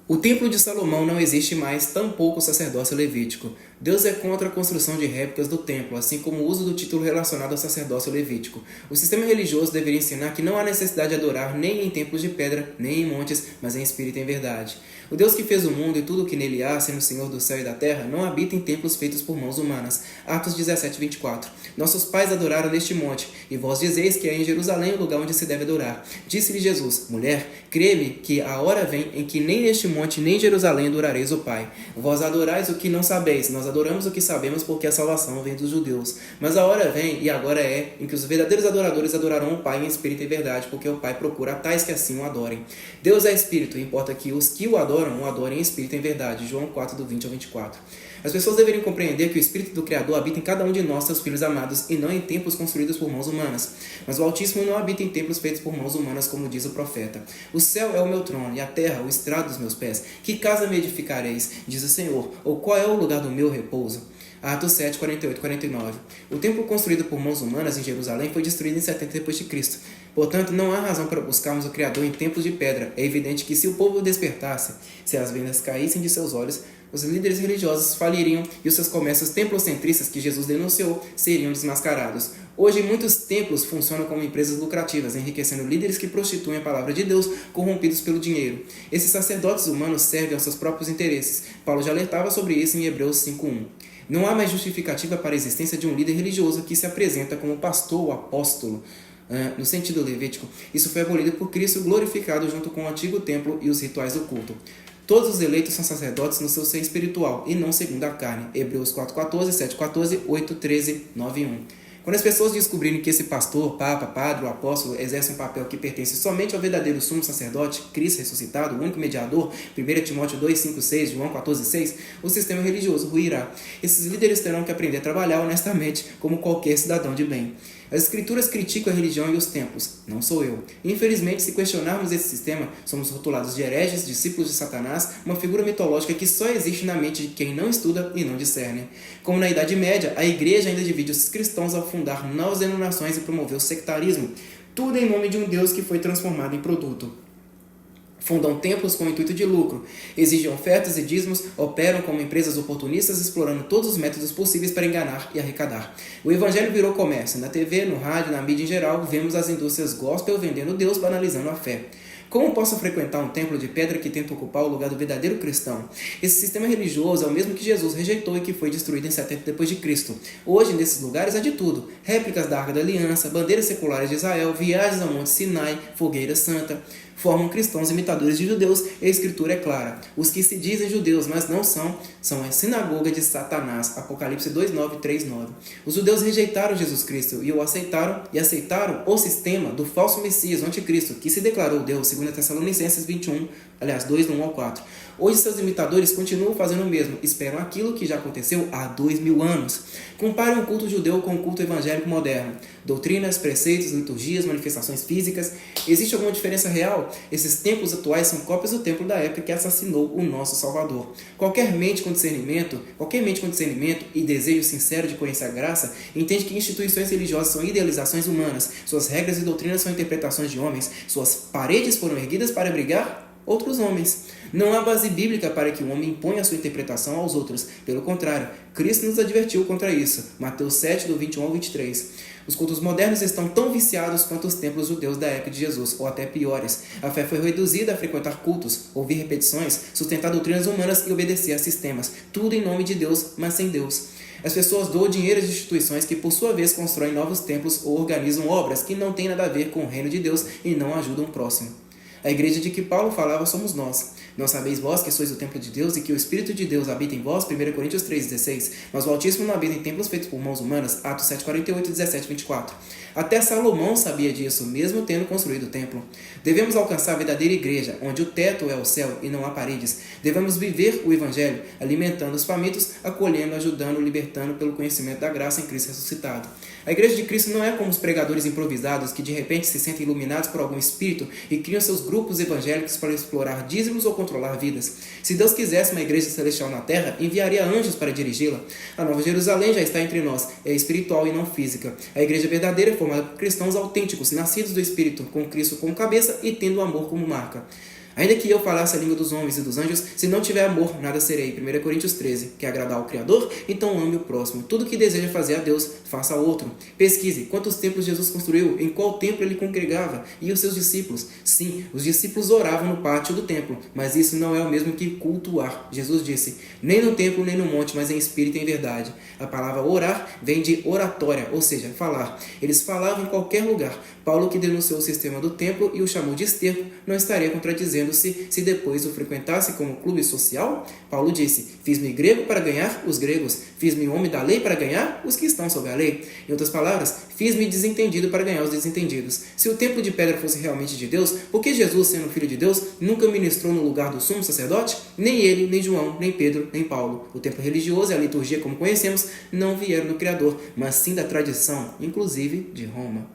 O Templo de Salomão não existe mais, tampouco o sacerdócio levítico. Deus é contra a construção de réplicas do templo, assim como o uso do título relacionado ao sacerdócio levítico. O sistema religioso deveria ensinar que não há necessidade de adorar nem em templos de pedra, nem em montes, mas em espírito e em verdade. O Deus que fez o mundo e tudo o que nele há, sendo o Senhor do céu e da terra, não habita em templos feitos por mãos humanas. Atos 17, 24. Nossos pais adoraram neste monte, e vós dizeis que é em Jerusalém o lugar onde se deve adorar. Disse-lhe Jesus: mulher, crê-me que a hora vem em que nem neste monte nem em Jerusalém adorareis o Pai. Vós adorais o que não sabeis, nós adoramos o que sabemos, porque a salvação vem dos judeus. Mas a hora vem, e agora é, em que os verdadeiros adoradores adorarão o Pai em espírito e verdade, porque o Pai procura tais que assim o adorem. Deus é espírito, e importa que os que o adorem em espírito e em verdade. João 4, do 20 ao 24. As pessoas deveriam compreender que o Espírito do Criador habita em cada um de nós, seus filhos amados, e não em templos construídos por mãos humanas. Mas o Altíssimo não habita em templos feitos por mãos humanas, como diz o profeta. O céu é o meu trono, e a terra o estrado dos meus pés. Que casa me edificareis, diz o Senhor, ou qual é o lugar do meu repouso? Atos 7, 48 e 49. O templo construído por mãos humanas em Jerusalém foi destruído em 70 d.C. Portanto, não há razão para buscarmos o Criador em templos de pedra. É evidente que se o povo despertasse, se as vendas caíssem de seus olhos, os líderes religiosos faliriam e os seus comércios templocentristas que Jesus denunciou seriam desmascarados. Hoje, muitos templos funcionam como empresas lucrativas, enriquecendo líderes que prostituem a palavra de Deus, corrompidos pelo dinheiro. Esses sacerdotes humanos servem aos seus próprios interesses. Paulo já alertava sobre isso em Hebreus 5:1. Não há mais justificativa para a existência de um líder religioso que se apresenta como pastor ou apóstolo. No sentido levítico, isso foi abolido por Cristo, glorificado junto com o antigo templo e os rituais do culto. Todos os eleitos são sacerdotes no seu ser espiritual e não segundo a carne. Hebreus 4:14, 7:14, 8:13, 9:1. Quando as pessoas descobrirem que esse pastor, papa, padre ou apóstolo exerce um papel que pertence somente ao verdadeiro sumo sacerdote, Cristo ressuscitado, o único mediador, 1 Timóteo 2, 5, 6, João 14, 6, o sistema religioso ruirá. Esses líderes terão que aprender a trabalhar honestamente como qualquer cidadão de bem. As escrituras criticam a religião e os templos. Não sou eu. Infelizmente, se questionarmos esse sistema, somos rotulados de hereges, discípulos de Satanás, uma figura mitológica que só existe na mente de quem não estuda e não discerne. Como na Idade Média, a igreja ainda divide os cristãos ao fundar novas denominações e promover o sectarismo. Tudo em nome de um Deus que foi transformado em produto. Fundam templos com o intuito de lucro, exigem ofertas e dízimos, operam como empresas oportunistas explorando todos os métodos possíveis para enganar e arrecadar. O evangelho virou comércio. Na TV, no rádio, na mídia em geral, vemos as indústrias gospel vendendo Deus, banalizando a fé. Como posso frequentar um templo de pedra que tenta ocupar o lugar do verdadeiro cristão? Esse sistema religioso é o mesmo que Jesus rejeitou e que foi destruído em 70 d.C. Hoje, nesses lugares, há de tudo. Réplicas da Arca da Aliança, bandeiras seculares de Israel, viagens ao Monte Sinai, fogueira santa. Formam cristãos imitadores de judeus e a Escritura é clara. Os que se dizem judeus, mas não são a sinagoga de Satanás. Apocalipse 2:9 e 3:9. Os judeus rejeitaram Jesus Cristo e aceitaram o sistema do falso Messias, o anticristo, que se declarou Deus, 2 Tessalonicenses 2, 1 ao 4. Hoje seus imitadores continuam fazendo o mesmo, esperam aquilo que já aconteceu há 2000 anos. Compare o culto judeu com o culto evangélico moderno. Doutrinas, preceitos, liturgias, manifestações físicas. Existe alguma diferença real? Esses templos atuais são cópias do templo da época que assassinou o nosso Salvador. Qualquer mente com discernimento e desejo sincero de conhecer a graça, entende que instituições religiosas são idealizações humanas, suas regras e doutrinas são interpretações de homens, suas paredes foram erguidas para abrigar outros homens. Não há base bíblica para que o homem imponha a sua interpretação aos outros. Pelo contrário, Cristo nos advertiu contra isso. Mateus 7, do 21 ao 23. Os cultos modernos estão tão viciados quanto os templos judeus da época de Jesus, ou até piores. A fé foi reduzida a frequentar cultos, ouvir repetições, sustentar doutrinas humanas e obedecer a sistemas. Tudo em nome de Deus, mas sem Deus. As pessoas doam dinheiro às instituições que, por sua vez, constroem novos templos ou organizam obras que não têm nada a ver com o reino de Deus e não ajudam o próximo. A igreja de que Paulo falava somos nós. Não sabeis vós que sois o templo de Deus e que o Espírito de Deus habita em vós? 1 Coríntios 3,16. Mas o Altíssimo não habita em templos feitos por mãos humanas. Atos 7,48 e 17,24. Até Salomão sabia disso, mesmo tendo construído o templo. Devemos alcançar a verdadeira igreja, onde o teto é o céu e não há paredes. Devemos viver o Evangelho, alimentando os famintos, acolhendo, ajudando, libertando pelo conhecimento da graça em Cristo ressuscitado. A igreja de Cristo não é como os pregadores improvisados que de repente se sentem iluminados por algum espírito e criam seus grupos evangélicos para explorar dízimos ou controlar vidas. Se Deus quisesse uma igreja celestial na terra, enviaria anjos para dirigi-la. A Nova Jerusalém já está entre nós, é espiritual e não física. A igreja verdadeira é formada por cristãos autênticos, nascidos do Espírito, com Cristo como cabeça e tendo o amor como marca. Ainda que eu falasse a língua dos homens e dos anjos, se não tiver amor, nada serei. 1 Coríntios 13. Quer agradar ao Criador? Então ame o próximo. Tudo que deseja fazer a Deus, faça a outro. Pesquise quantos templos Jesus construiu, em qual templo ele congregava e os seus discípulos. Sim, os discípulos oravam no pátio do templo, mas isso não é o mesmo que cultuar. Jesus disse, nem no templo nem no monte, mas em espírito e em verdade. A palavra orar vem de oratória, ou seja, falar. Eles falavam em qualquer lugar. Paulo, que denunciou o sistema do templo e o chamou de esterco, não estaria contradizendo-se se depois o frequentasse como clube social? Paulo disse, fiz-me grego para ganhar os gregos, fiz-me homem da lei para ganhar os que estão sob a lei. Em outras palavras, fiz-me desentendido para ganhar os desentendidos. Se o templo de pedra fosse realmente de Deus, por que Jesus, sendo filho de Deus, nunca ministrou no lugar do sumo sacerdote? Nem ele, nem João, nem Pedro, nem Paulo. O templo religioso e a liturgia como conhecemos não vieram do Criador, mas sim da tradição, inclusive de Roma.